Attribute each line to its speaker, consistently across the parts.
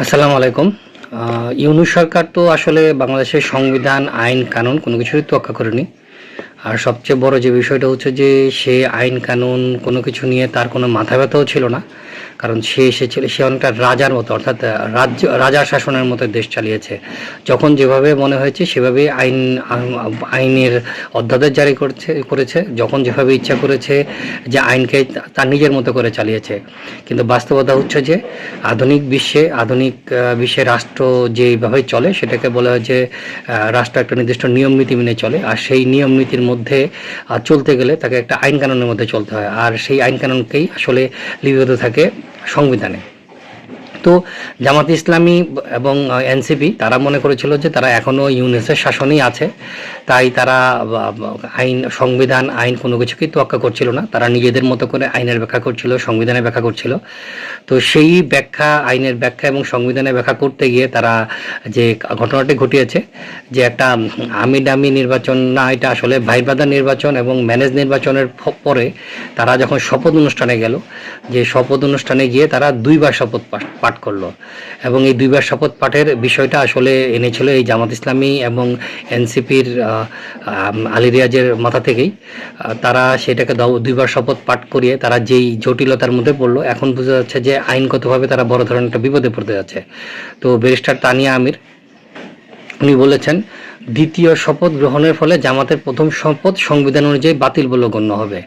Speaker 1: আসসালামু আলাইকুম। ইউনূস সরকার তো আসলে বাংলাদেশের সংবিধান, আইন, কানুন কোনো কিছুই তোয়াক্কা করেনি। আর সবচেয়ে বড় যে বিষয়টা হচ্ছে যে সে আইন কানুন কোনো কিছু নিয়ে তার কোনো মাথা ব্যথাও ছিল না। কারণ সে এসেছিল, সে অনেকটা রাজার মতো, অর্থাৎ রাজার শাসনের মতো দেশ চালিয়েছে। যখন যেভাবে মনে হয়েছে সেভাবে আইনের অধ্যাদেশ জারি করেছে, যখন যেভাবে ইচ্ছা করেছে যে আইনকে তার নিজের মতো করে চালিয়েছে। কিন্তু বাস্তবতা হচ্ছে যে আধুনিক বিশ্বে রাষ্ট্র যেভাবে চলে সেটাকে বলা হয় যে রাষ্ট্র একটা নির্দিষ্ট নিয়ম নীতি মেনে চলে। আর সেই নিয়ম নীতির মধ্যে চলতে গেলে তাকে একটা আইন কানুনের মধ্যে চলতে হয়, আর সেই আইন কানুনকেই আসলে লিপিবদ্ধ থাকে সংবিধানে। তো জামাত ইসলামী এবং এনসিপি তারা মনে করেছিল যে তারা এখনও ইউনূসের শাসনেই আছে, তাই তারা সংবিধান, আইন কোনো কিছুকেই তোয়াক্কা করছিল না। তারা নিজেদের মতো করে আইনের ব্যাখ্যা করছিল, সংবিধানের ব্যাখ্যা করছিল। তো সেই ব্যাখ্যা, আইনের ব্যাখ্যা এবং সংবিধানের ব্যাখ্যা করতে গিয়ে তারা যে ঘটনাটি ঘটিয়েছে, যে একটা আমি ডামি নির্বাচন না, এটা আসলে ভাইবাদা নির্বাচন এবং ম্যানেজ নির্বাচনের পরে তারা যখন শপথ অনুষ্ঠানে গেল, যে শপথ অনুষ্ঠানে গিয়ে তারা দুইবার শপথ পাঠ করলো। এবং এই দুইবার শপথ পাঠের বিষয়টা আসলে এনেছিল এই জামাত ইসলামী এবং এনসিপির আলী রিয়াজের মাথা থেকেই। তারা সেটাকে দুইবার শপথ পাঠ করিয়ে তারা যেই জটিলতার মধ্যে পড়লো, এখন বোঝা যাচ্ছে যে আইনগতভাবে তারা বড় ধরনের একটা বিপদে পড়তে যাচ্ছে। তো ব্যারিস্টার তানিয়া আমির উনি বলেছেন, দ্বিতীয় শপথ গ্রহণের ফলে জামাতের প্রথম শপথ সংবিধান অনুযায়ী বাতিল বলে গণ্য হবে।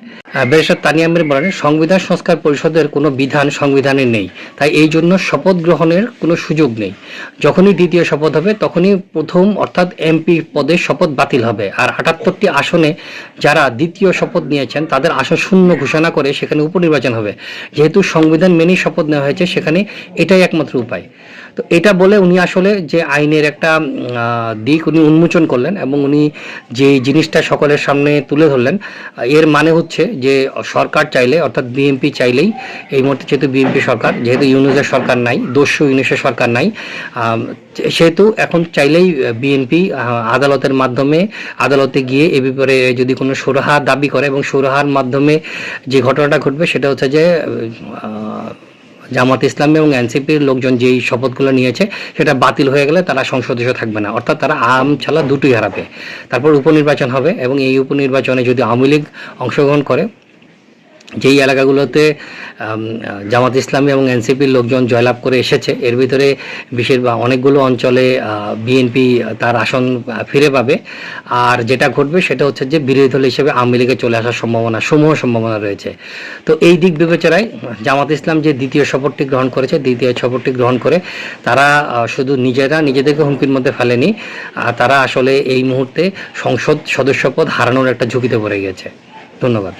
Speaker 1: ব্যারিস্টার তানিয়া আমির বলেন, সংবিধান সংস্কার পরিষদের কোনো বিধান সংবিধানে নেই, তাই এই জন্য শপথ গ্রহণের কোনো সুযোগ নেই। যখনই দ্বিতীয় শপথ হবে তখনই প্রথম অর্থাৎ এমপি পদের শপথ বাতিল হবে। আর ৭৮টি আসনে যারা দ্বিতীয় শপথ নিয়েছেন তাদের আসন শূন্য ঘোষণা করে সেখানে উপনির্বাচন হবে। যেহেতু সংবিধান মেনেই শপথ নেওয়া হয়েছে, সেখানে এটাই একমাত্র উপায়। তো এটা বলে উনি আসলে যে আইনের একটা দিক উনি উন্মোচন করলেন এবং উনি যে জিনিসটা সকলের সামনে তুলে ধরলেন, এর মানে হচ্ছে যে সরকার চাইলে, অর্থাৎ বিএনপি চাইলেই, এই মুহূর্তে যেহেতু বিএনপি সরকার, যেহেতু ইউনূসের সরকার নাই, দস্যু ইউনূসের সরকার নাই, সেহেতু এখন চাইলেই বিএনপি আদালতের মাধ্যমে, আদালতে গিয়ে এ ব্যাপারে যদি কোনো সুরাহা দাবি করে এবং সুরাহার মাধ্যমে যে ঘটনাটা ঘটবে সেটা হচ্ছে যে জামাত ইসলামী এবং এনসিপির লোকজন যেই শপথগুলো নিয়েছে সেটা বাতিল হয়ে গেলে তারা সংসদীয় থাকবে না, অর্থাৎ তারা আম ছাড়া দুটোই হারাবে। তারপর উপনির্বাচন হবে এবং এই উপনির্বাচনে যদি আওয়ামী লীগ অংশগ্রহণ করে, যেই এলাকাগুলোতে জামাত ইসলামী এবং এনসিপির লোকজন জয়লাভ করে এসেছে, এর ভিতরে অনেকগুলো অঞ্চলে বিএনপি তার আসন ফিরে পাবে। আর যেটা ঘটবে সেটা হচ্ছে যে বিরোধী দল হিসেবে আওয়ামী লীগে চলে আসার সম্ভাবনা রয়েছে। তো এই দিক বিবেচনায় জামাত ইসলাম যে দ্বিতীয় শপথটি গ্রহণ করেছে, দ্বিতীয় শপথটি গ্রহণ করে তারা শুধু নিজেদেরকে হুমকির মধ্যে ফেলেনি, তারা আসলে এই মুহূর্তে সংসদ সদস্যপদ হারানোর একটা ঝুঁকিতে পড়ে গেছে। ধন্যবাদ।